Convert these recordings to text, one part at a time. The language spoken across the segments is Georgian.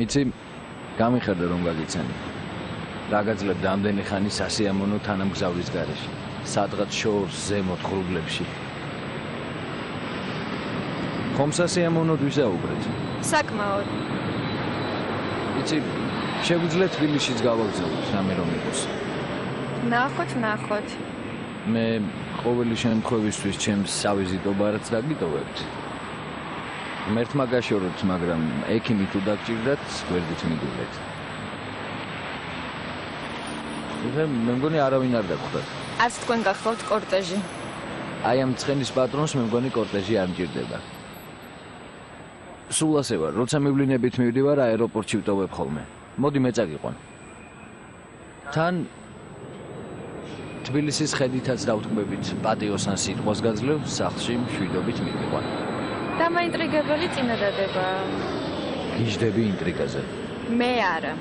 იცი, გამიხედა რომ გაგიცანი. რა გაძლევ რამდენი ხანი სასიამოვნო თანამგზავრის გარეშე. სადღაც შორს ზემოთ ღრუბლებში. ხომ სასიამოვნოდ ვისაუბრეთ? საკმაოდ. იცი, შეგვიძლია თბილისშიც გავაგზავნოთ რამე რომ იყოს. ნახოთ. მე ყოველი შემთხვევისთვის ჩემს სავიზიტო ბარათს დაგიტოვებთ. მერთმა გაშოროთ, მაგრამ ექიმი თუ დაგჭირდათ, გვერდით მიდულეთ. მე მგონი არავინ არ დაგხვდათ. არც თქვენ გახავთ კორტეჟი. აი ამ ცხენის პატრონს მე მგონი კორტეჟი არ მჭირდება. სულ ასე ვარ, როცა მივლინებით მივდივარ აეროპორტში ვტოვებ ხოლმე. მოდი მე წაგიყვან. თან თბილისის ხედითაც დავთქმებით, პატიოსან სიტყვას გაძლევ, სახლში მშვიდობით მივიყვან. დამაინტრიგებელი წინადადება. გიждები ინტრიგაზე. მე არა.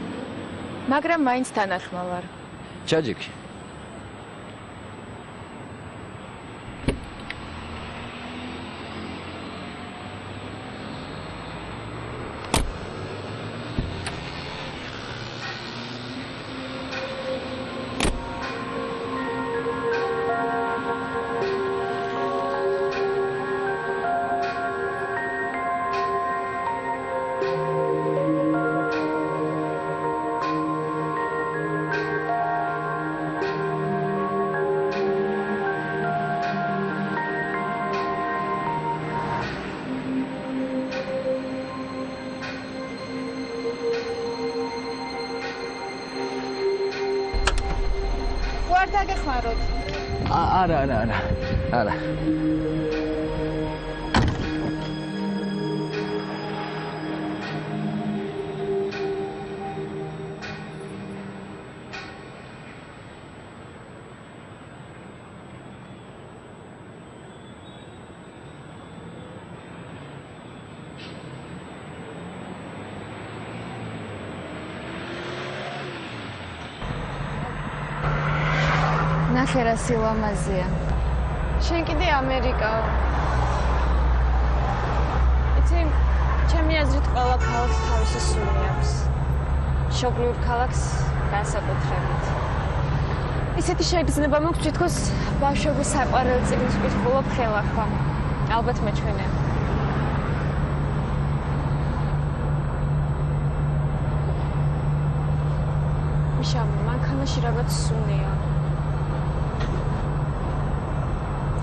მაგრამ მაინც თანახმა ვარ. ჩაჯიქი. არა. ნახე რა სილამაზეა. შენ კიდე ამერიკაო. იცი, ჩემი აზრით ყველა ქალაქს თავისი სული აქვს. მშობლიურ ქალაქს განსაკუთრებით. ისეთი შეგრძნება მაქვს, თითქოს ბავშვობის საყვარელ წიგნს ვკითხულობ ხელახლა. ალბათ მეჩვენე. მიშა, მანქანაში რაღაც სუნია.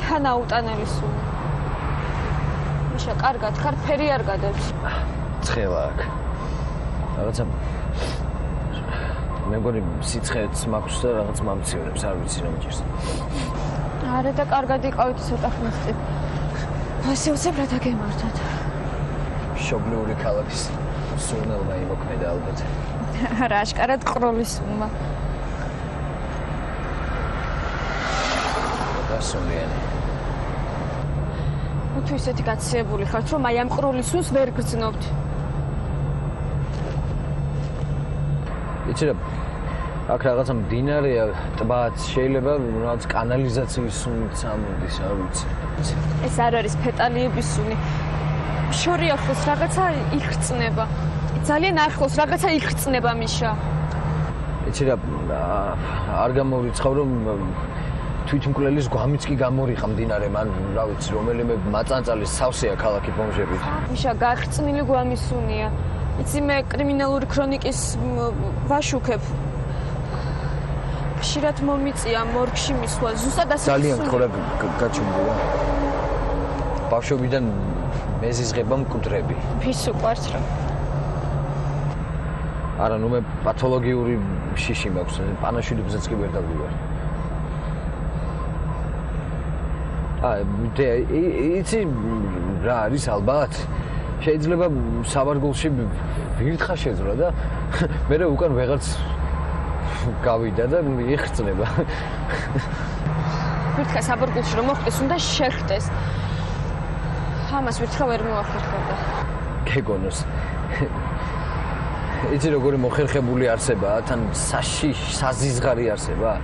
თანაუტანელი სული. მიშა, კარგად, ხარ ფერი არ გადებს. ცხელა აქ. რაღაცა მე მგონი სიცხეც მაქვს და რაღაც მომცივნებს, არ ვიცი რომ ჭირს. არა და კარგად იყავით ცოტა ხნის წინ. ასე უცებ რა დაგემართოთ. მშობლიური ქალაქის სურნელმა იმოქმედა ალბათ. არა, აშკარად ყროლის სულმა. დასუნიანი. თუ ისეთი გაცილებული ხართ, რომ აი ამ ყროლის სულს ვერ გრძნობთ. იცი რა, აქ რაღაცა მდინარეა, ტბაც, შეიძლება რაღაც კანალიზაციის სუნიც ამოდის, არ ვიცი. ეს არ არის ფეტალიების სუნი. შორი ახლოს რაღაცა იხრწნება. ძალიან ახლოს რაღაცა იხრწნება, მიშა. იცი რა, არ გამორიცხავ რომ თვითმკვლელის გვამიც კი გამორიყა მდინარე, მან რა ვიცი, რომელიმე მაწანწალის სავსეა ქალაქი ბომჟებით. მიშა, გახრწნილი გვამის სუნია. იცი, მე კრიმინალური ქრონიკის ვაშუქებ. ხშირად მომიწია მორგში მისვლა, ზუსტად ასე. ძალიან გქონდა გაჩუმდება. ბავშვობიდან მეზიზღება მკვდრები. ვის უყვართ რა? არა, ნუ მე პათოლოგიური შიში მაქვს, პანაშვიდებსაც კი ვერ დავდივარ. იცი რა არის ალბათ? შეიძლება საბარგულში ვირთხა შეძრა და მე უკან ვეღარც გავიდა და იხრძნება. ვირთხა საბარგულში რომ მოხდეს, უნდა შეხდეს. ამას ვირთხა ვერ მოახერხებდა. გეგონოს. იცი როგორი მოხერხებული არსებაა, თან საზიზღარი არსება.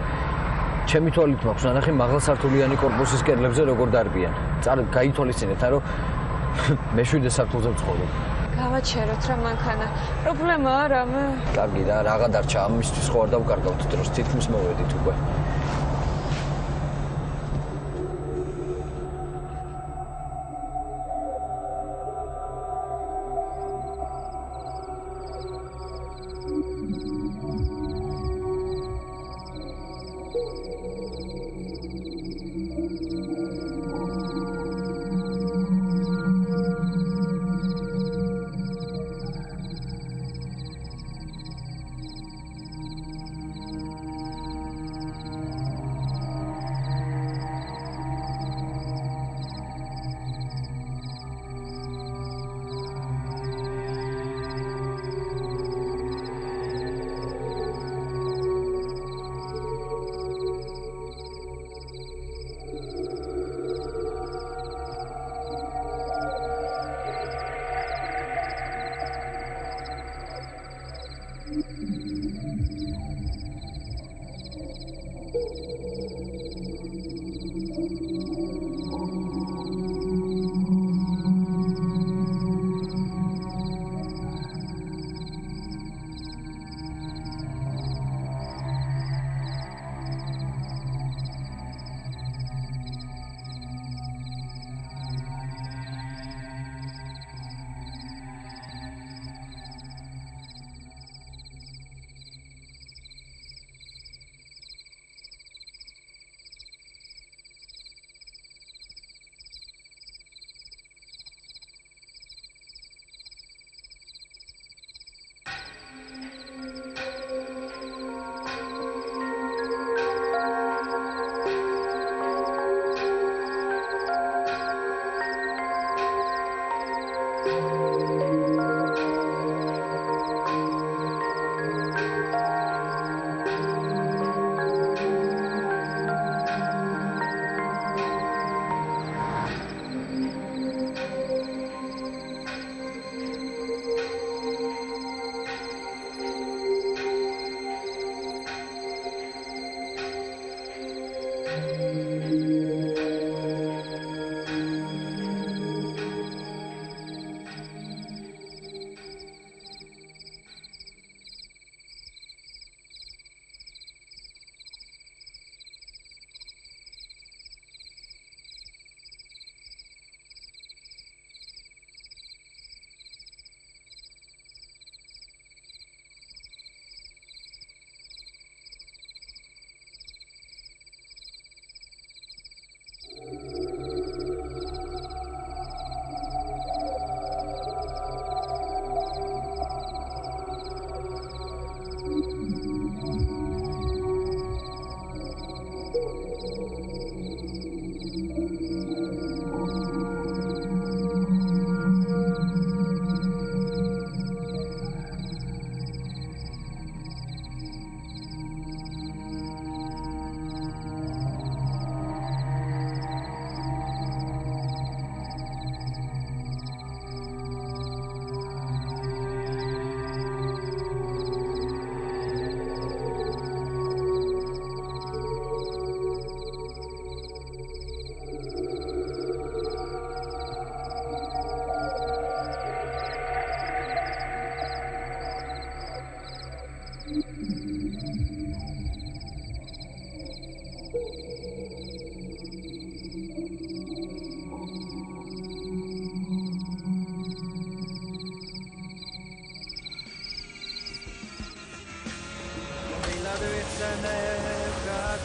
ჩემი თვალით მაქვს ნანახი მაღალსართულიანი კორპუსის კედლებზე როგორ დარბიან. წარ გაითვალისწინეთ, რომ მე 7 სართულზე ვცხოვრობ. გავაჩეროთ რა მანქანა. პრობლემაა რამე. კარგი რა, რაღა დარჩა, ამისთვის ხო არ დავკარგავთ დროს, თითქმის მოვედით უკვე.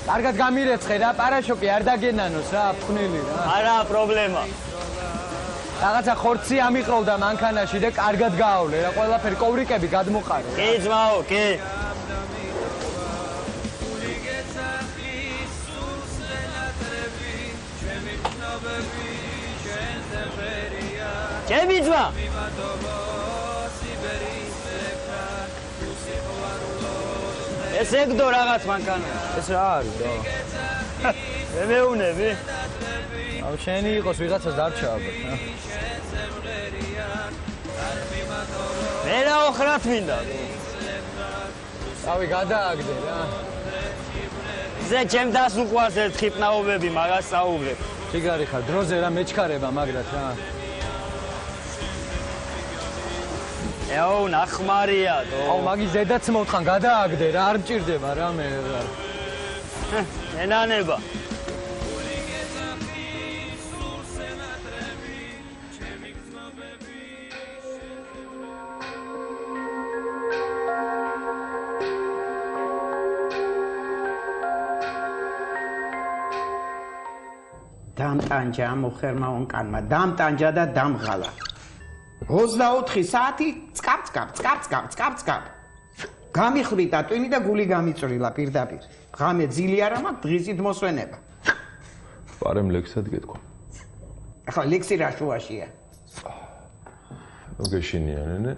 კარგად გამირეცხე რა, პარაშოკი არ დაგენანოს რა, ფხნილი რა. არა, პრობლემა. რაღაცა ხორცი ამიყროვდა მანქანაში და კარგად გაავლე რა, ყველაფერი კოვრიკები გადმოყარე. კი, ძმაო, კი. ჩემი ძმა. ეს ეგდო რაღაც მანქანა. ეს რა არის და? მე მეუნები. აუ შენი იყოს ვიღაცას დარჩა ალბათ, რა. მე რა ოხრათ მინდა. ავი გადააგდე რა. ზე ჩემ დას უყვარს ერთხი პნაობები, მაგას საუბრებ. შეგარი ხარ, დროზე რა მეჩქარება მაგრად რა. ეო, ნახმარია დო. აუ, მაგის ზედაც მოთხან, გადააგდე რა, არ მჭირდება რა მე. ენანება. დამტანჯა მოხერმა ონკანმა, დამტანჯა და დამღალა. 24 საათი წკაპ. გამიხრიტა ტვინი და გული გამიწვრილა პირდაპირ. ღამე ძილი არ მაქვს, დღისით მოსვენება. პარემ ლექსად გეთქვა. ახლა ლექსი რა შუაშია? გეშინია ნენე.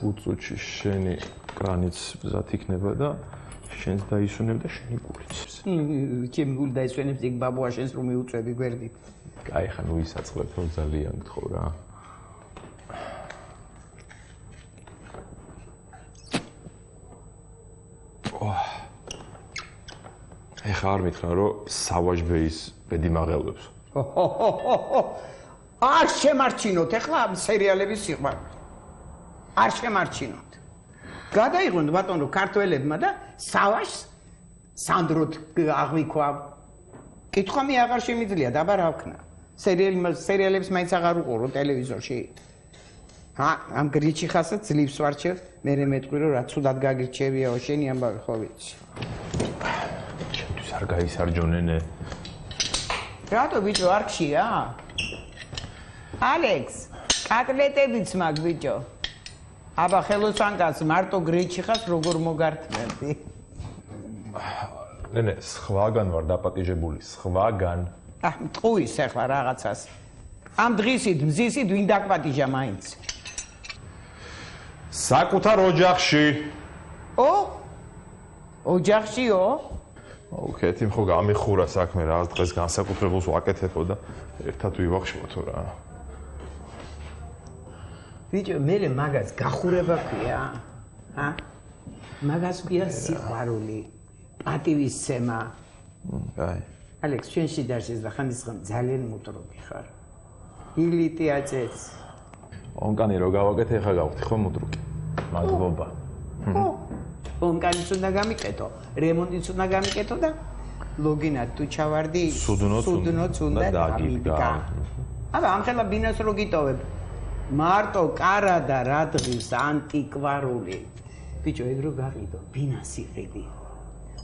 5 წუთში შენი კრანიც მზად იქნება და შენს დაისვენებ და შენი გულიც. ჩემი გული დაისვენებს იქ ბაბუა შენს რომ მიუწვევი გვერდი. კაი ხან ვისაწყლებ რომ ძალიან გთხოვ რა. ეხა არ მითხრა რომ სავაჟბეის ბედი მაღელვებს. არ შემარჩინოთ ეხლა სერიალების სიყვარული. არ შემარჩინოთ. გადაიყვანთ ბატონო ქართველებმა და სავაჟს სანდროთ აღვიქვა. კითხვა მე აღარ შემიძლია დაბა რა ვქნა. სერიალებს მაინც აღარ უყურო ტელევიზორში. ამ გრიჩი ხასაც ძლივს ვარჩევ, მე მეტყვი რომ რა ცუდად გაგირჩევიაო შენი ამბავი ხო ვიცი. ჩემთვის არ გაისარჯონენე. რატო ბიჭო არ გშია? ალექს, კატლეტებიც მაგ ბიჭო. აბა ხელოსანკაც მარტო გრიჩი ხას როგორ მოგართმევდი? ნენე, სხვაგან ვარ დაპატიჟებული, სხვაგან. მტყუის ახლა რაღაცას. ამ დღისით, მზისით ვინ დაკპატიჟა მაინც? საკუთარ ოჯახში. ოჯახშიო? კეთი ხო გამიხურა საქმე რა, დღეს განსაკუთრებულს ვაკეთებო და ერთად ვივახშობთო რა. ბიჭო, მე მაგას გახურება ქვია. მაგას ქვია სიყვარული, პატივისცემა. კაი. ალექს, ჩვენ შედარშეს და ხანდისხან ძალიან მუტრობი ხარ. ილიტი აწეც. ონკანი რო გავაკეთე, ხა გავხდი ხო მუდრუკი. მადლობა. ონკანიც უნდა გამიკეთო, რემონტიც უნდა გამიკეთო და ლოგინად თუ ჩავარდი, სუდნოც უნდა დამიდგა. აბა, ამხელა ბინას რო გიტოვებ. მარტო კარა და რა დღის ანტიკვარული. ბიჭო, ეგ რო გაყიდო, ბინას იყიდი.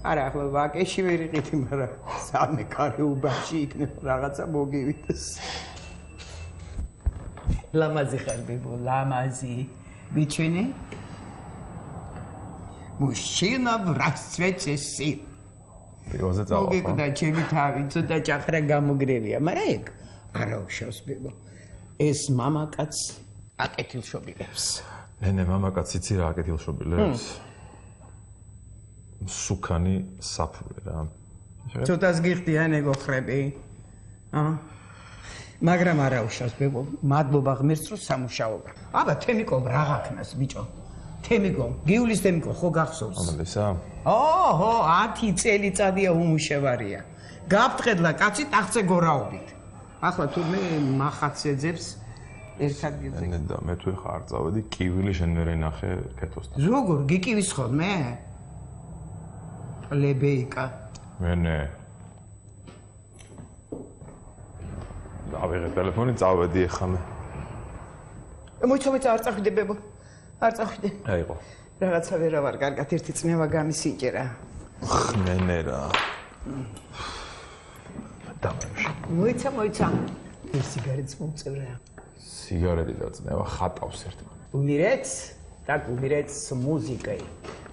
არა, ახლა ვაკეში ვერ იყიდი, მაგრამ სამე კარი უბანში იქნება რაღაცა მოგივიდეს. ლამაზი ხარ ბებო, ლამაზი. Бичуни? Мужчина в расцвете сил. Პირველზე წავა. მოგეკდა ჩემი თავი, ცოტა ჭახრა გამოგრევია, მაგრამ ეგ არა უშავს ბებო. ეს მამაკაც აკეთილშობილებს. ნენე, მამაკაც იცი რა აკეთილშობილებს? სუქანი საფულე რა. ცოტას გიხდიან ეგ ოხრები. მაგრამ არა უშავს ბებო, მადლობა ღმერთს რომ სამუშაობა. აბა თემიკომ რა გაქნას ბიჭო? თემიკომ, გიulis თემიკო ხო გახსოვს? ამალისა? ოჰო, 10 წელიწადია უმუშევარია. გაფტყედლა კაცი ტახტზე გორაობით. ახლა თუ მე მახაცეძებს ერთად გიძე. ნენე და მე თუ ეხა არ წავედი, კივილი შენ ვერ ენახე კეთოსთან. როგორ გიკივის ხოლმე? ლებეიკა. მენე. დავიღე ტელეფონი, წავედი ეხა მე. მოიცავე არ წახვიდე ბებო. არ წახვიდე. აიყო. რაღაცა ვერა ვარ, კარგად ერთი წნევა გამისინჯერა. ნენე რა. დამაშ. მოიცა. ეს სიგარეტს მომწევრა. სიგარეტი და წნევა ხატავს ერთმანეთს. Умереть? Так, умереть с музыкой.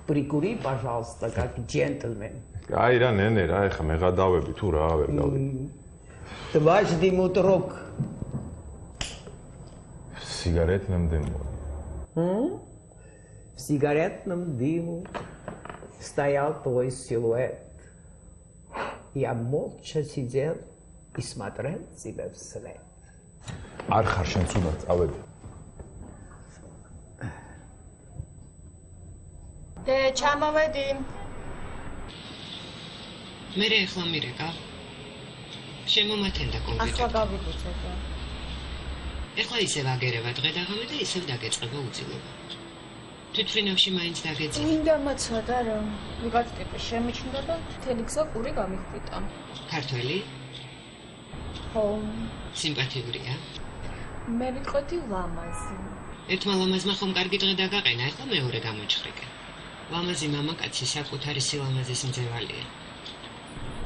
Прикури, пожалуйста, как джентльмен. აი რა ნენე რა, ეხა მე გადავები თუ რა ვერ გავები. Дважды мудрок. В сигаретном дыму. В сигаретном дыму стоял твой силуэт. Я молча сидел и смотрел тебе вслед. არ ხარ შენ ცუდად წავედი. ჩამოვედი. მე ახლა მირეკა. შემომათენდა კომპიუტერი. ახლა გავიგეთ. ეხლა ისევ აგერება დღე-დაღამე და ისევ დაგეწყება უძილობა. თვითმფრინავში მაინც დაგეძინა. მინდა მაცოდა რომ ვიღაც ტიპი შემიჩნდა და მთელი გზა ყური გამიხვიტა. ქართველი? ხო, სიმპათიურია? მე ვიტყოდი ლამაზი. ერთმა ლამაზმა ხომ კარგი დღე დაგაყენა, ეხლა მეორე გამოჩხრიკე. ლამაზი მამაკაცი საკუთარი სილამაზის მძევალია.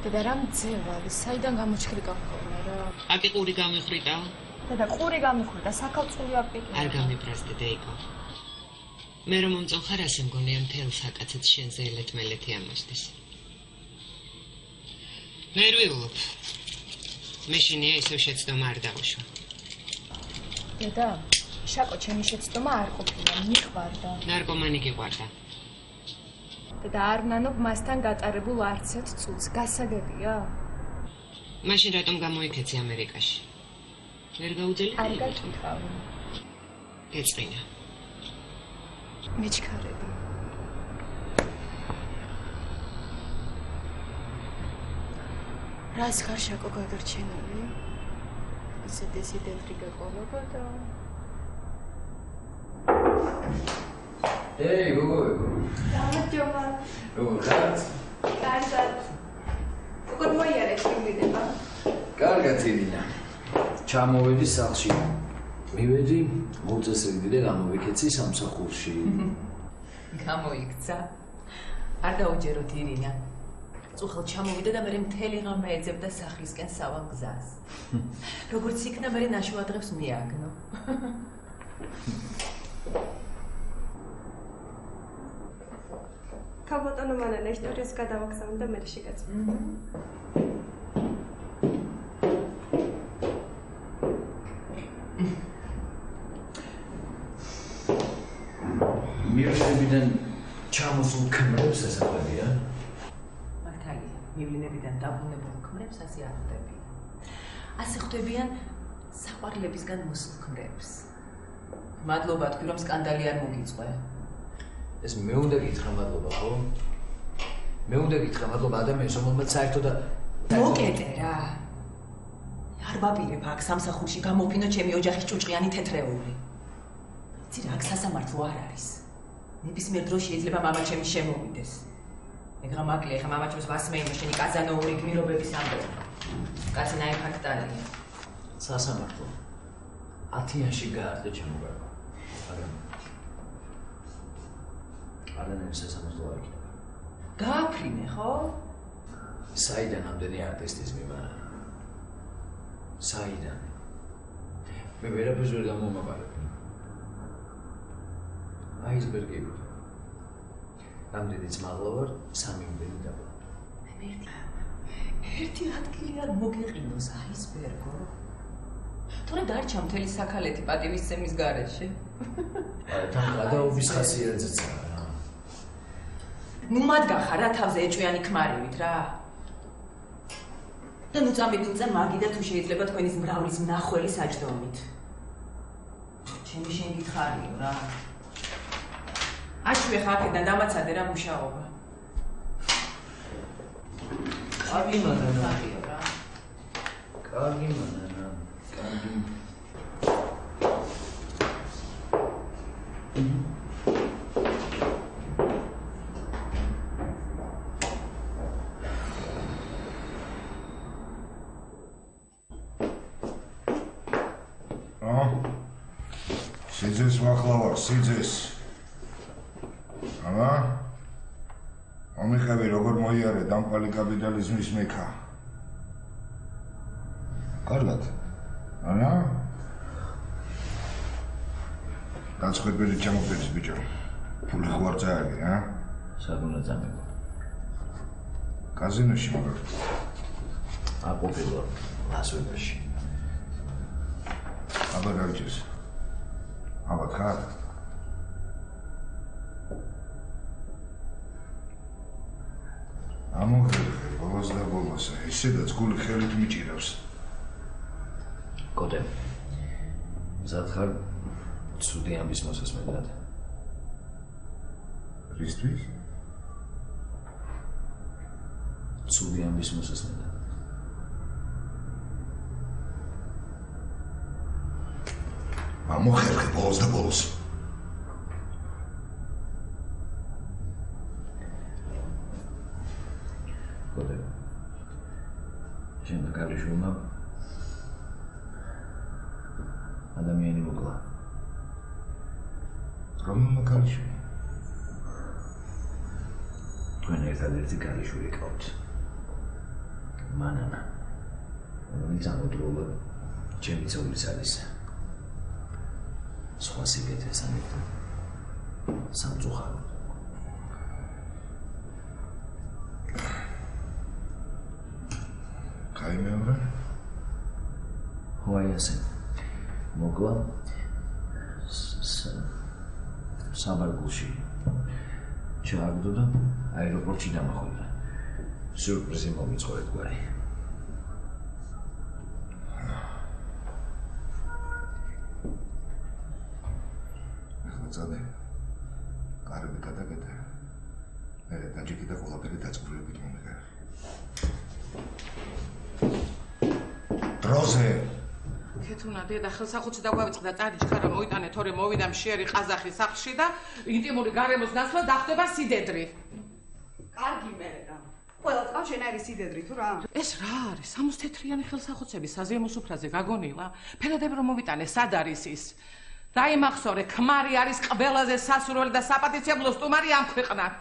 დედა რა მძევალი, საიდან გამოჩხრიკა ხოლმე რა? აკი ყური გამიხრიტაო? დედა ყური გამიხვიტა, საქალწული აპიკი. არ გამიბრაზდე, დეიკო. მე რომ მომწონხარ ასე მგონია მთელ საკაცად შენზე ელეთ-მელეთი ამოსდეს. ნერვიულობ. მეშინია ისევ შეცდომა არ დაუშვა. დედა, შაკო ჩემი შეცდომა არ ყოფილა, მიყვარდა. ნარკომანი გიყვარდა. დედა არ ვნანობ მასთან გატარებულ არც ერთ წუთს, გასაგებია? მაშინ რატომ გამოიქეცი ამერიკაში? ვერ გაუძელი? არ გაკითხავ. ეწყინა. მეჩქარები. რას ხარ შაკო გადარჩენილი? ისე დისიდენტი გეყოლება და ეი, გოგო. გამარჯობა. როგორ ხარ? კარგად. როგორ მოიარეთ მიმდება? კარგად ილინა. ჩამოვედი სახლში. მივედი, მოუწესრიგდი და გამოვიქეცი სამსახურში. გამოიქცა. არ დაუჯეროთ ირინა. წუხელ ჩამოვიდა და მე მთელი ღამე ეძებდა სახლისკენ სავალ გზას. როგორც იქნა მე ნაშუადღებს მიაგნო. ქალბატონო მანანა ისტორიას გადავაგზავნე და მე შეგაწყვეტ. მივლინებიდან ჩამოსულ ქმრებს ესახებია? მართალია, მივლინებიდან დაბრუნებულ ქმრებს ასე არ ხვდებიან. ასე ხვდებიან საყვარლებისგან მოსულ ქმრებს. მადლობა თქვი რომ სკანდალი არ მოგიწყვე. ეს მე უნდა გითხრა მადლობა, ხო? მე უნდა გითხრა მადლობა ადამიანს, რომელმაც საერთოდ მოკეტე რა. არ ვაპირებ აქ სამსახურში გამოფინო ჩემი ოჯახის ჭუჭყიანი თეთრეული. იცი რა, აქ სასამართლო არ არის. ნებისმიერ დროს შეიძლება მამაჩემი შემოვიდეს. ეგრა მაკლია, ეხა მამაჩემს ვასმეინო შენი კაზანოური გმირობების ამბები. კაცი ნაიფაქტალია. სასამართლო. 10-იანში გაარდა ჩემო გარკვევა. მაგრამ არანაირი სასამართლო არ იქნება. გააფრინე, ხო? საიდან ამდენი არტისტიზმი მაგრამ? საიდან? მე ვერაფერს ვერ გამომაყარებ. აისბერგები. რამდენიც მაღლა ვარ, 3 იმდენი დაბლა. ერთი ადგილი არ მოგეყინოს აისბერგო. თორე დარჩა მთელი საქალეთი პატივისცემის გარეშე. თან გადაობის ხასიათზეა რა. ნუ მათ გახარ რა თავზე ეჭვიანი ქმარივით რა. და ნუ წამიდუნწა მაგიდა თუ შეიძლება თქვენის მრავლის მნახველი საჯდომით. ჩემი შენ გითხარიო რა. აშვე ხარკიდან დამაცადე რა მუშაობა. კარგი მანანა. კარგი მანანა. კარგი. სიძეს ვახლავარ, სიძეს. ამა? ამიხები როგორ მოიარე დამყარი კაპიტალიზმის მექა. კარგად. ანა? განსხვავებული ჩამოფედის ბიჭო. ფული ხო არ წააგე, ა? საგუნა წამება. კაზინოში მაგარ. აყოფილო ლას-ვეგასში. აბა გავიჭირს. აბა ხარ. ამოღერხე ბოლოს და ბოლოსა, ისედაც გული ხელით მიჭირავს. კოდე. მზად ხარ ცუდი ამბის მოსასმენად. რისთვის? ცუდი ამბის მოსასმენად. ამოხერხე ბოლოს და ბოლოს. კოდე. შენდა კალიშვილმა ადამიანი მოკლა. რომელმა კალიშვილი? თქვენ ერთადერთი კალიშვილი ყავთ. მანანა. რომელიც ამოდროულად ჩემი ცოლის არის. სხვა სიგეთეს ამიტომ სამწუხაროდ. კაი მეორე? ჰოაიასე. მოკლა საბარგულში ჩააგდო და აეროპორტში დამახვდა. სიურპრიზი მომიწყო ერთგვარი. ახლა წადე. კარები გადაგეთე. მე დაჭიქი და ყველაფერი დაწყვილებით მომიგარე. დროზე თეთრუნა დედა ხელსახუცი დაგვავიწყდა წარიჭ ხარა მოიტანე თორე მოვიდა მშიერი ყაზახის სახლში და ინტიმური გარემოს ნაცვლად დახდება სიდედრი. კარგი მერე. ყველა წავს შენაირი სიდედრი თუ რა? ეს რა არის? 60 თეთრიანი ხელსახუცები საზეიმო სუფრაზე გაგონილა? ფერადები რომ მოვიტანე სად არის ის? დაიმახსოვრე, ქმარი არის ყველაზე სასურველი და საპატიცებლო სტუმარი ამ ქვეყნად.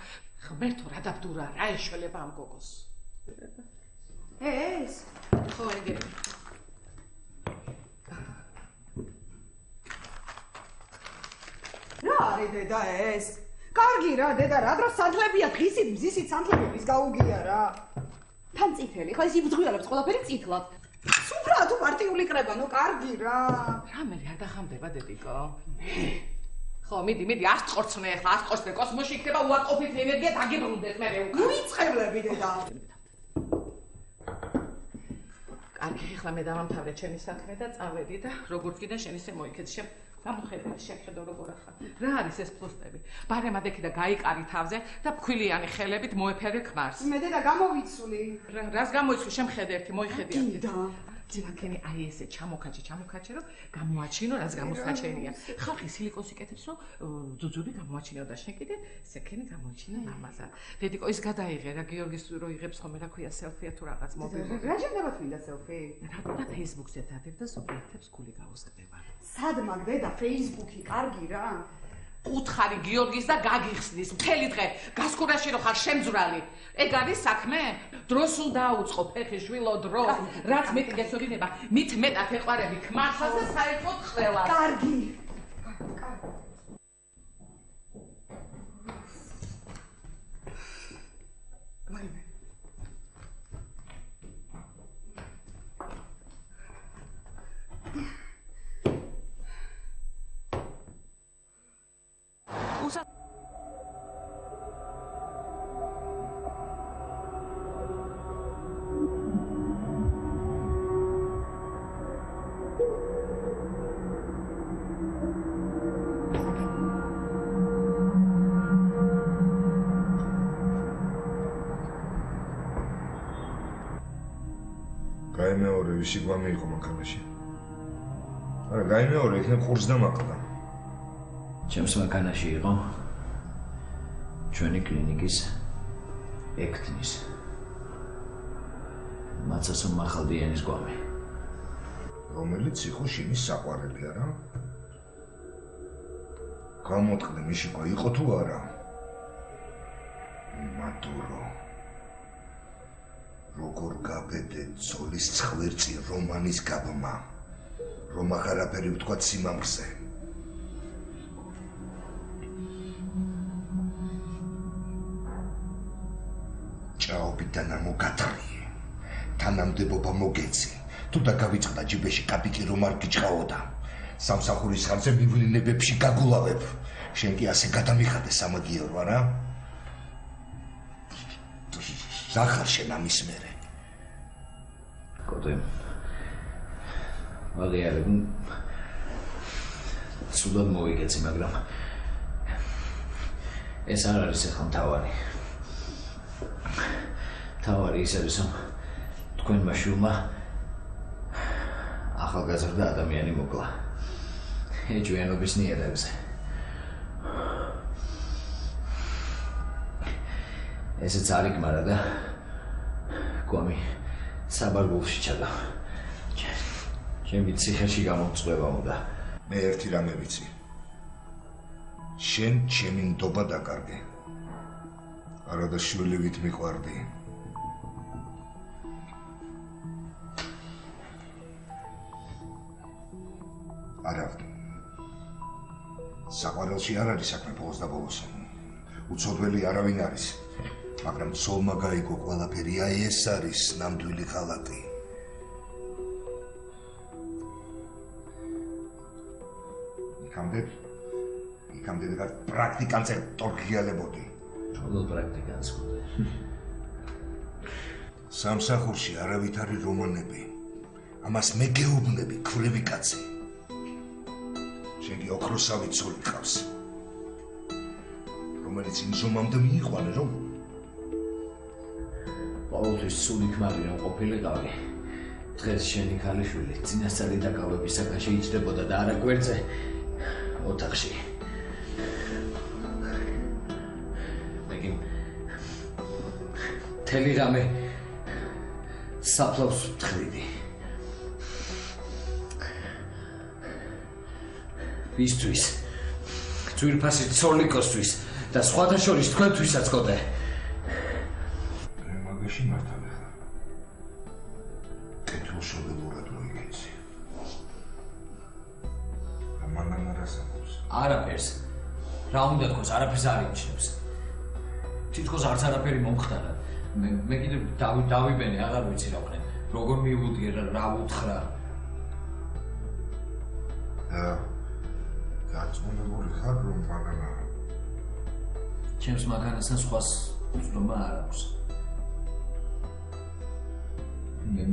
ღმერთო რა დაბდურა რა ეშველება ამ გოგოს. ეს? ხო ეგრე. რა არის დედა ეს? კარგი რა დედა რა დროს სანთლებია ღისით მზისით სანთლების გაუგია რა. თან წითელი, ხო ეს იბძღვიალებს ყველაფერი წითლად. სუფრა თუ პარტიული კრება, ნუ კარგი რა. რა მე არ დახამდება დედიკო? ხო, მიდი, არ წორცნე ახლა, არ წორცნე, კოსმოსში იქნება უარყოფითი ენერგია დაგიბრუნდეს მე უკვე. ნუ იწყებლები დედა. კარგი, ახლა მე დავამთავრე ჩემი საქმე და წავედი და როგორც კიდე შენ ისე მოიქეც შენ გამოხედე, შეხედო როგორ ახლა. რა არის ეს ფლოსტები? ბარემად ექიდა გაიკარი თავზე და ფქვილიანი ხელებით მოეფერე ქმარს. მე დედა გამოვიცვლი. რას გამოიცვლი? შემხედე ერთი, მოიხედი ერთი. ძილაკენი აი ესე ჩამოქაჩე რომ გამოაჩინო რას გამოსაჩენია. ხალხი სილიკონს იკეთებს რომ ძუძური გამოაჩინო და შენ კიდე სექენი გამოაჩინე მამაზად. დედიკო ის გადაიღე რა გიორგის რო იღებს ხომ რა ქვია სელფია თუ რაღაც მობილური. რა შემდება თვითონ სელფი? რა Facebook-ზე დადებ და სუპერტებს გული გაუსკდება. სად მაგ დედა Facebook-ი კარგი რა. უთხარი გიორგის და გაგიხსნის მთელი დღე გასკურაში რო ხარ შემძვრალი. ეგ არის საქმე? დროს უნდა აუწყო ფეხი შვილო დრო. რაც მეტი გეცოდინება, მით მეტად ეყარები ქმარსაც და საერთოდ ყველას. კარგი. გაიმეორე ვისი გვამი იყო მანქანაში. არა, გაიმეორე იქნებ ხურს დამაყდა. ჩემს მანქანაში იყო ჩვენი კლინიკის ექთნის მაცასო მახალდიანის გვამი. რომელიც იყო შინის საყვარელი, არა? გამოტყდი მიშიკო იყო თუ არა? მადურო. როგორ გაბედე ცოლის ცხვირწი რომანის გაბმა. რომ აღარაფერი ვთქვა სიმამხზე. ჭაობიდან ამოგათრიე. თანამდებობა მოგეცი. თუ დაგავიწყდა ჯიბეში კაპიკი რომ არ გიჭყაოდა. სამსახურის ხარჯზე მივლინებებში გაგულავებ. შენ კი ასე გადამიხადე სამაგიერო, არა? ზახარ შენ ამის მერე. კოდე. ვაღიარებ. სულად მოვიგეცი, მაგრამ ეს არ არის ახლა მთავარი. თავარი ის არის, რომ თქვენმა შვილმა ახალგაზრდა ადამიანი მოკლა. ეჭვიანობის ნიადაგზე. ესეც არ იკმარა და გვამი საბარგულში ჩადა. ჩემი ციხეში გამომწვევა უნდა. მე ერთი რამე ვიცი. შენ ჩემი ნდობა დაკარგე. არადა შვილივით მიყვარდი. არა. საყვარელში არ არის საქმე ბოლოს და ბოლოს. უცოდველი არავინ არის. მაგრამ ცოლმა გაიგო ყველაფერი, აი ეს არის ნამდვილი ხალატი. იქამდე ვიღაც პრაქტიკანზე ტორგიალებოდი. Όλο პრაქტიკანს ხუდა. სამსახურში არავითარი რომანები. ამას მე გეუბნები, ქვრივი კაცი. შენი ოქროსავი ცოლი ყავს. რომელიც იმ ზომამდე მიიყვანე, რომ ყოველთვის სული ქმარი რომ ყოფილიყავი. დღეს შენი ქალიშვილი წინასწარი დაკავებისაგან შეიჭდებოდა და არა გვერდზე ოთახში. მეგინ თელი რამე საფლავს ვთხრიდი. ვისთვის ძვირფასი ცოლიკოსთვის და სხვათა შორის თქვენთვისაც გოდე. მაგაში მართავ ახლა. კეთილშობილურად მოიგეცი. ამან არას აქვს. არაფერს. რა უნდა თქოს, არაფერს არ იმჩნევს. თითქოს არც არაფერი მომხდარა. მე კიდევ დავიბენე, აღარ ვიცი რა ვქნე. როგორ მივუდგე, რა ვუთხრა. დარწმუნებული ხარ, რომ მაგანა ჩემს მაგანასთან სხვას უცნობა არ აქვს.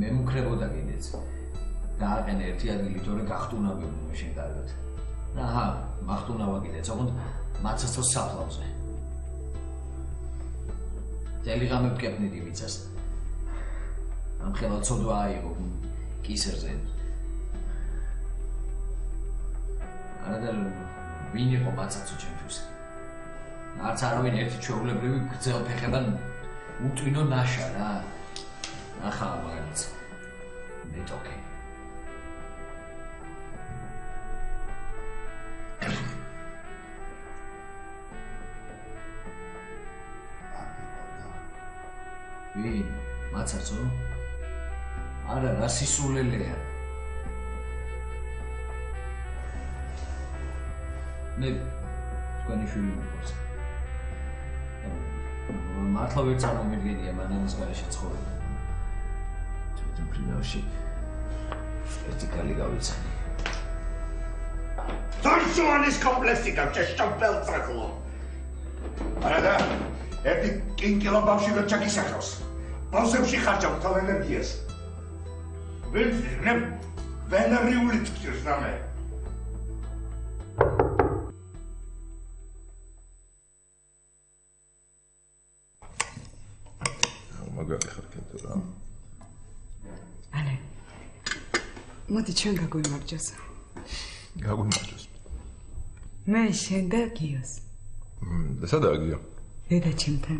მე მუქრებოდა კიდეც. დააყენე ერთი ადგილი, თორე გახტუნავებო შენ კარგად. აჰა, მახტუნავა კიდეც, ოღონდ მაცაცოს საფლავზე. ტელეგრამი ვკეპნიდი მიწას. ამ ხელა ცოდვა აიღო კისერზე. არადა ვინ იყო მაცაცო ჩემთვის? არც არავინ ერთი ჩვეულებრივი გრძელ ფეხებთან უტვინო ნაშა რა. ახლა მაგაც მეტოქე. ვინ? მაცაცო? არა, რა სისულელეა. მე თქვენი შვილი მოყავს. მართლა ვერც არ მომიგენია მანანის გარეშე ცხოვრება. თვითონ პრინავში ვერტიკალი გავიცანი. Tarsuanis kompleksi გავჭეშტა ბელწრაკლო. არადა ერთი კინკილო ბავშვი ვერ ჩაკისახავს. ბავშვებში ხარჯავ თავ ენერგიას. ვენერიული თქოს რამე. მაგარი ხარ კეთო რა. ანე. მოდი ჩვენ გაგვიმარჯოს. გაგვიმარჯოს. მე შენ და გიოს. და სადაა გიო? დედა ჩემთან.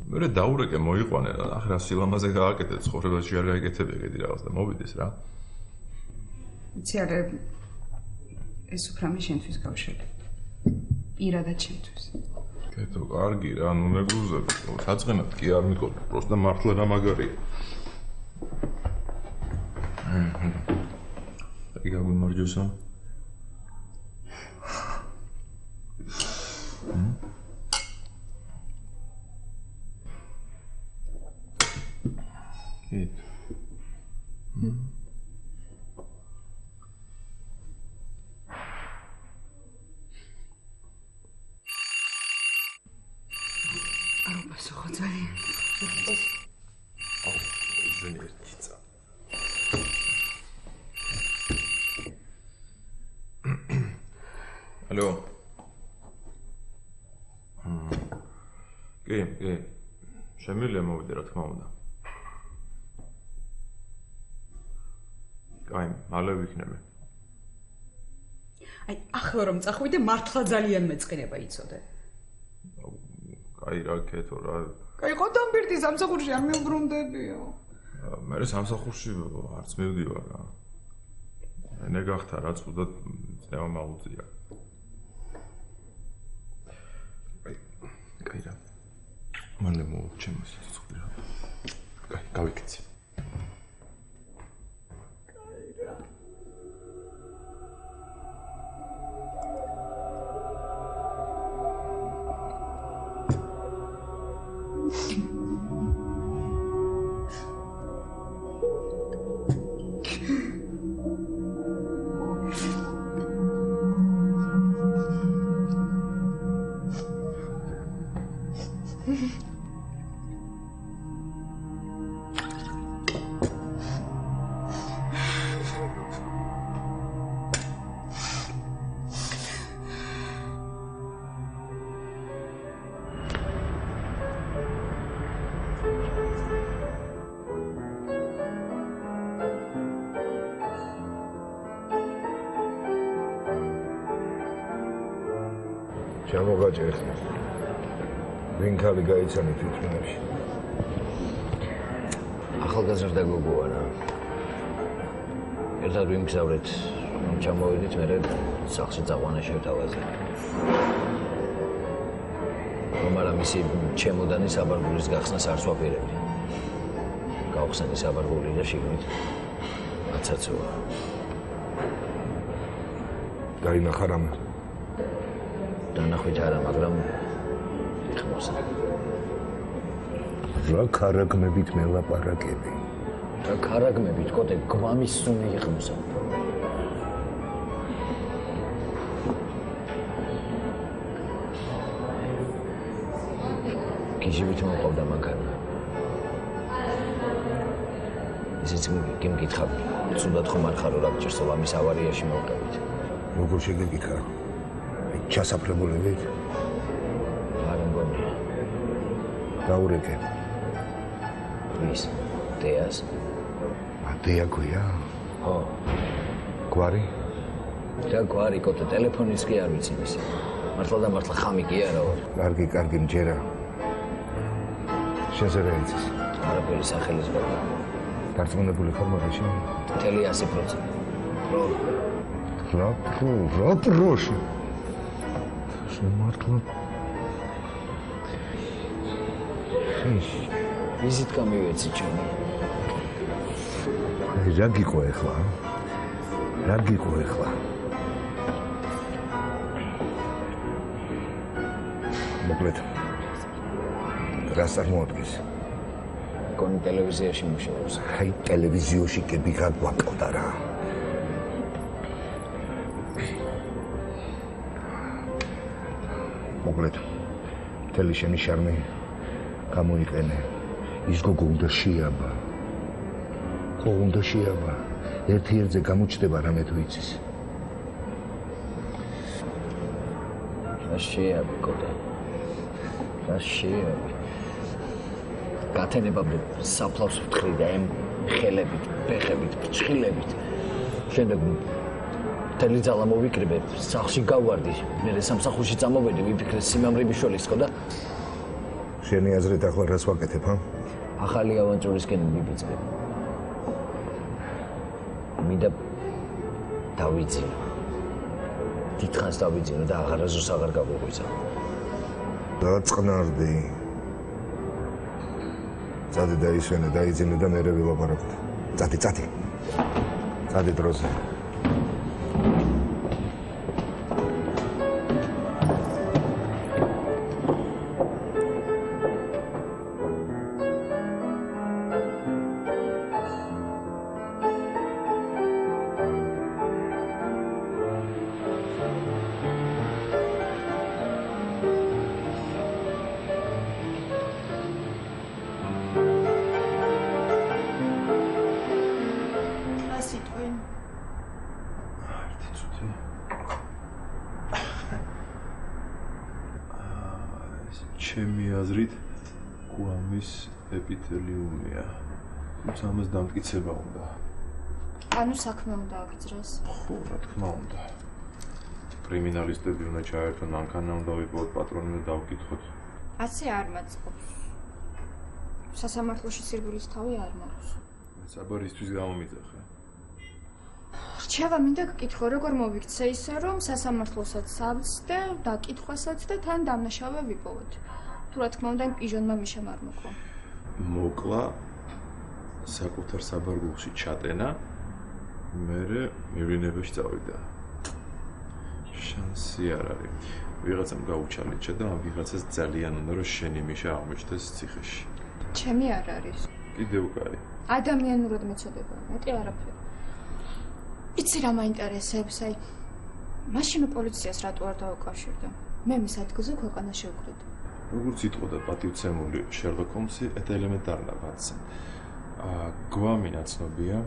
მე დაურეკე მოიყვანე რა, ახლა სილამაზე გააკეთე ცხოვრებაში არ გაიგეთებია კიდე რაღაც და მოვიდეს რა. იცი არა ეს უკრამე შენთვის გავშველი. პირადად შენთვის. კეთო, კარგი რა, ნუ მეგრუზები. საწყენად კი არ მიყოლ, პროსტა მართლა რა მაგარია. აი გაგვიმარჯოსო. Geht. არუბასო ხოძარი. Извините. Алло. კი. შემიძლია მოვიდე რა თქმა უნდა. კაი, მალე ვიქნები. აი, ახლა რომ წახვიდე, მართლა ძალიან მეწყინება იცოდე. კაი რა კეთო რა. კაი, ხოდამბირდი სამსახურში არ მიუბრუნდებიო. მე სამსახურში არც მივდივარ რა. მე გახთა რა წუდა ძნევა მაუწია. კაი რა. მალე მოვჩემო სიცოცხლე რა. კაი, გავიქცე. ჩამოგაჭერ. ვინ ხალი გაიცანი თვითმფრინავში? ახალგაზრდა გოგოა რა. ერთად ვიმგზავრეთ, რომ ჩამოვიდით, მერე სახლში წაყვანა შევთავაზე. მაგრამ მისი ჩემოდანი საბარგულის გახსნას არ სვაფერებდი. გავხსენი საბარგული და შიგნით აცაცოა. დაინახა რამე? დანახვით არა, მაგრამ ხმოსა. რა ქარაგმებით მელაპარაკები? რა ქარაგმებით, კოტე, გვამის სუნი იხმოსა. გიჟივით მოყავდა მანქანა. ისიც გიმკითხა, ცუდად ხომ არ ხარო რა გჭირსო ამის ავარიაში მოვყავით. როგორ შეგეკითხა? ჩასაფრებულებით? არ მგონია. გაურეკე. ვის? დეას? დეა გვია? ხო. გვარი? რა გვარი, კოტე, ტელეფონის კი არ ვიცი მისი. მართლა და მართლა ხამი კი არა ვარ. კარგი, მჯერა. შენზე რა იცის? არაფერი სახელის ბაბა. დარწმუნებული ხარ მაგაში? მთელი 100%. რა პროში? მართლა ვიზით გამივეცი ჩემი. რა გიყო ახლა? მოკლედ რას წარმოადგენს? გონი ტელევიზიაში მუშაობს. აი ტელევიზიაში კები გაგვაკლდა რა. მოკლედ მთელი შენი შარმი გამოიყენე. ის გოგო უნდა შეაბა. ერთ-ერთზე გამოჩდება რამე თუ იცის. რა შეაბი, კოტე. რა შეაბი. გათენება საფლავს ვთხრი და ემ ხელებით, ფეხებით, ფრჩხილებით. შემდეგ მთელი ძალა მოვიკრიბე, სახლში გავვარდი, მერე სამსახურში წამოვედი, ვიფიქრე სიმამრიბიშვილის ხო და შენი აზრით ახლა რას ვაკეთებ, ჰა? ახალი ავანტურისკენ მივიწყებ. მინდა დავიძინო. დიდხანს დავიძინო და აღარაზოს აღარ გავუღვიძა. დაწყნარდი. წადი დაისვენე, დაიძინე და მერე ვილაპარაკოთ. წადი დროზე. ჩემი აზრით გვამის ეპითელიუმია. თუმცა ამას დამტკიცება უნდა. ანუ საქმე უნდა აგიძროს. ხო, რა თქმა უნდა. კრიმინალისტები უნდა ჩაერთონ, მანქანა უნდა ვიპოვოთ, პატრონი უნდა დავკითხოთ. ასე არ მაწყობს. სასამართლოში სირბილის თავი არ მაქვს. საბარისთვის გამომიძახე. რჩევა მინდა გკითხო, როგორ მოვიქცე ისე, რომ სასამართლოსაც ავწდე, დაკითხვასაც და თან დამნაშავე ვიპოვოთ. თუ რა თქმა უნდა, პიჟონმა მიშამ არ მოკლა. მოკლა საკუთარ საბარგულში ჩატენა, მერე მივლინებაში წავიდა. შანსი არ არის. ვიღაცამ გაუჩალიჩა და ამ ვიღაცას ძალიან უნდა რომ შენი მიშა აღმოჩნდეს ციხეში. ჩემი არ არის. კიდევ კარი. ადამიანურად მეწოდება, მეტი არაფერი. იცი რა მაინტერესებს, აი მაშინ პოლიციას რატო არ დავაკავშირდა? მე მის ადგილზე ქვეყანა შევკრით. როგორც იტყოდა პატივცემული შერლოკ ჰოლმსი, это элементарно ვაცი. გვამინა ცნობია,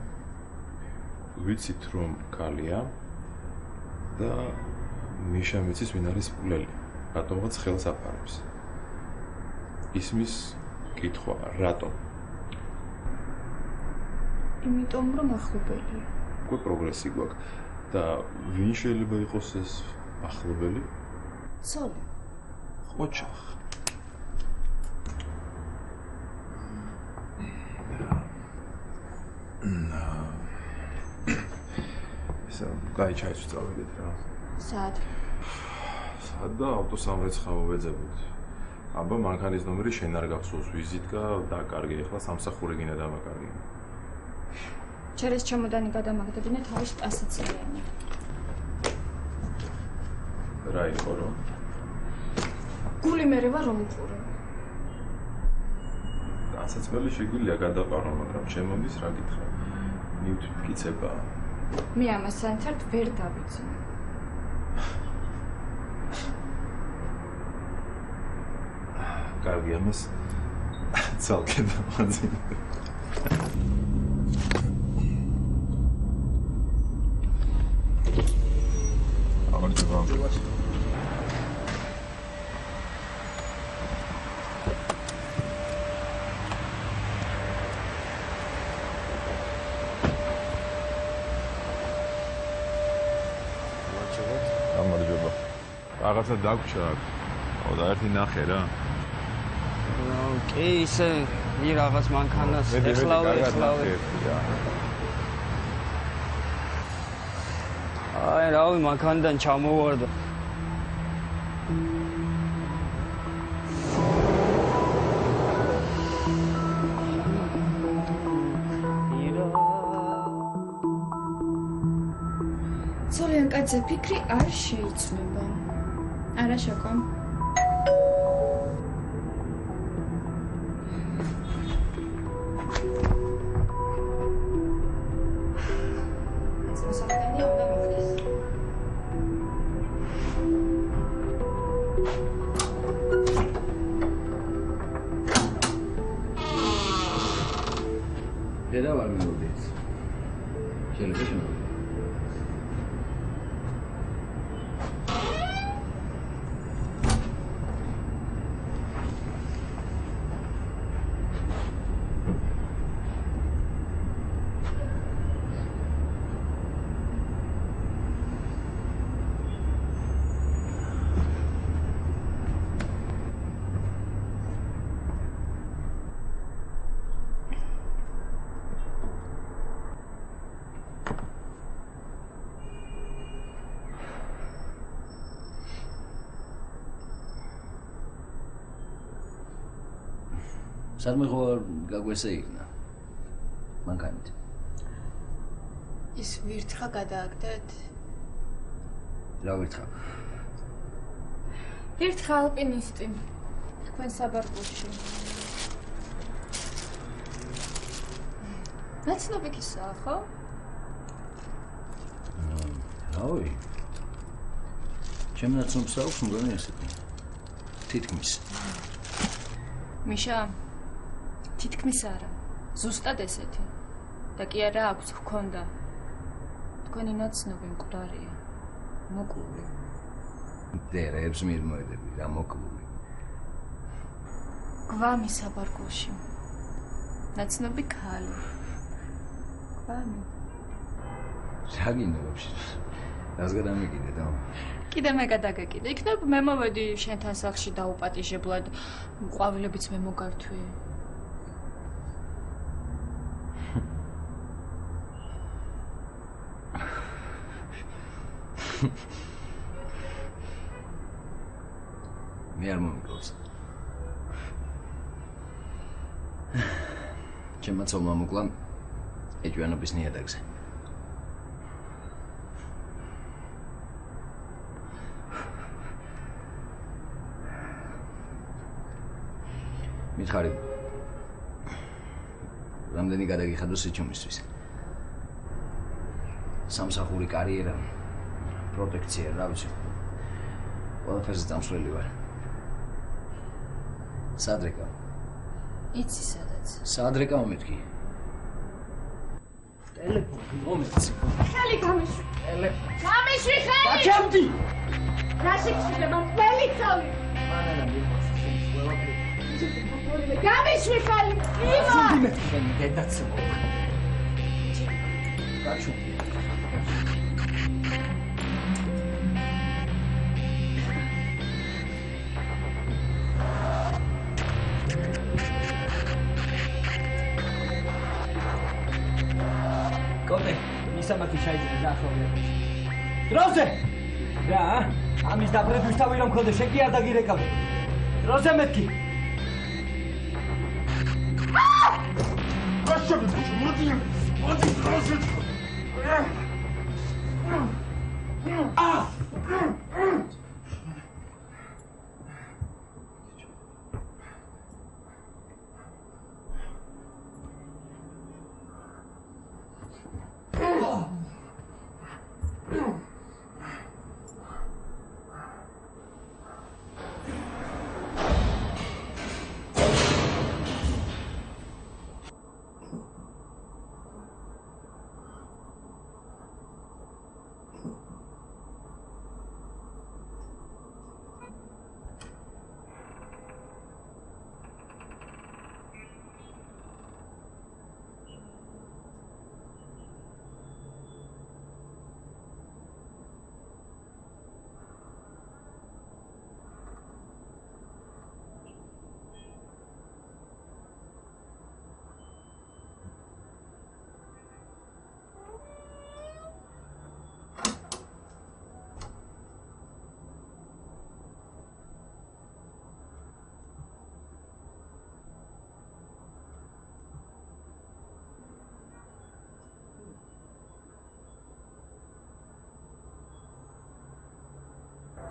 ვიცით რომ კალია და მიშა მიცის ვინ არის მკვლელი, რატომღაც ხელს აფარებს. ისმის კითხვა, რატომ? იმიტომ რომ ახლობელია. უკვე პროგრესი გვაქვს და ვინ შეიძლება იყოს ეს ახლობელი? ცოლი. ოჩახ. კაი ჩაის ვწავედით რა. სად? სად და ავტოსამრეცს ხავობეძებით. აბა მანქანის ნომერი შენ არ გახსოვს ვიზიტკა დაკარგე ახლა სამსახური გინდა დამაკარგე. ჩერეს ჩემოდანი გადამაგდებინე თავის პასაციანი. რა იყო რომ? გული მერე ვარ რომ უყურე. განსაცმელი შეგვიძლია გადაყარო, მაგრამ შემოდის რა გითხრა. მივთვიქცება. მე ამას საერთოდ ვერ დავიცი. კარგი ამას ცალკე დავაძინე. გამარჯობა. რაღაცა დაგვრჩა აქ. და ერთი ნახე რა. კი, ისე ი რაღაც მანქანას ეხლავე. აი, რავი, მანქანიდან ჩამოვარდა. ცოლიან კაცზე ფიქრი არ შეიცვლება. არა შოკო. დედა ვარ მოვიდეს. შეიძლება შემოვიდე. სადმე ხო გაგვესე იქნა მანქანით. ის ვირთხა გადააგდეთ? რა ვირთხა? ვირთხა ალპინისტი. თქვენ საბარგულში. ნაცნობიკისაა, ხო? რავი. ჩემ ნაცნობს აქვს მგონი ესეთი. თითქმის. მიშა თითქმის არა, ზუსტად ესეთი. და კი არა აქვს ჰქონდა. თქვენი ნაცნობი მკვდარია. მოკლული. დერებს მირმოედები რა მოკლული. გვამი საბარგულში. ნაცნობი ქალი. გვამი. რა გინდა ვაფშე? რას გადამიკიდე და? კიდე მე გადაგეკიდე. იქნებ მე მოვედი შენთან სახლში დაუპატიჟებლად. ყვავილებიც მე მოგართვი. მე არ მომიკლავს. ჩემმა ცოლმა მოკლა ეჭვიანობის ნიადაგზე. მითხარი რამდენი გადაგიხადო სიჩუმისთვის. სამსახური კარიერა, პროტექცია, რა ვიცი. ყველაფერზე წამსვლელი ვარ. სადრეკა. იცი სადაც. სადრეკა მომეთქი. ტელეფონი მომეცი. ხელი გამიშვი. ტელეფონი. გამიშვი ხელი. გაჩემდი. რაშიქშება მთელი ცოლი. მანანა მიღმას ყველაფერი. გამიშვი ხელი. სულ მეთქი დედაცმო. გაჩუ. კოტე, მისამართი შეიძლება დაახლოებით. დროზე! რა? ამის დაბრუნების თავი რომ მქონდა, შენ კი არ დაგირეკავდე. დროზე მეთქი. გაშობი, მოდი დროზე.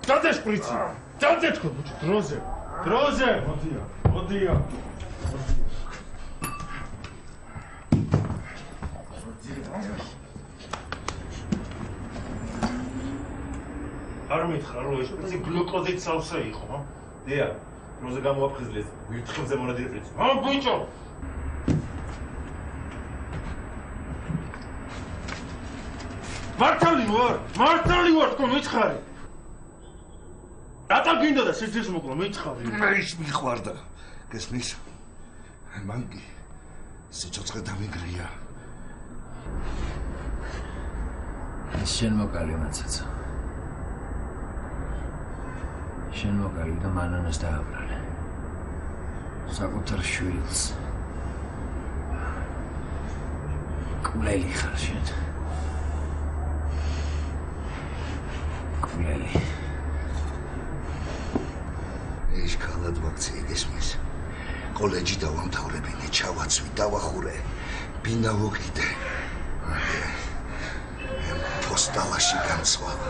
Dă-te șpriți! Dă-te cu droze! Droze! Odia! არ მითხრა რომ ეს პრინციპი გლუკოზით სავსე იყო, ხო? დია, დროზე გამოაფხიზლეს, ვირთხილზე მონადირეც. ბიჭო! მართალი ვარ, თქო მითხარი. რატომ გინდოდა სიძის მოკლა, მითხარი. მე ის მიყვარდა. გესმის? მან კი სიცოცხლე დამიგრია. შენ მოკალი მაცაცა. შენ მოკალი და მანანას დააბრალე. საკუთარ შვილს. კვლელი ხარ შენ. კვლელი. ეს ქალად ვაქცია გესმის? კოლეჯი დავამთავრებინე, ჩავაცვი, დავახურე, ბინა ვუკიდე. პოსტალაში განცვალა.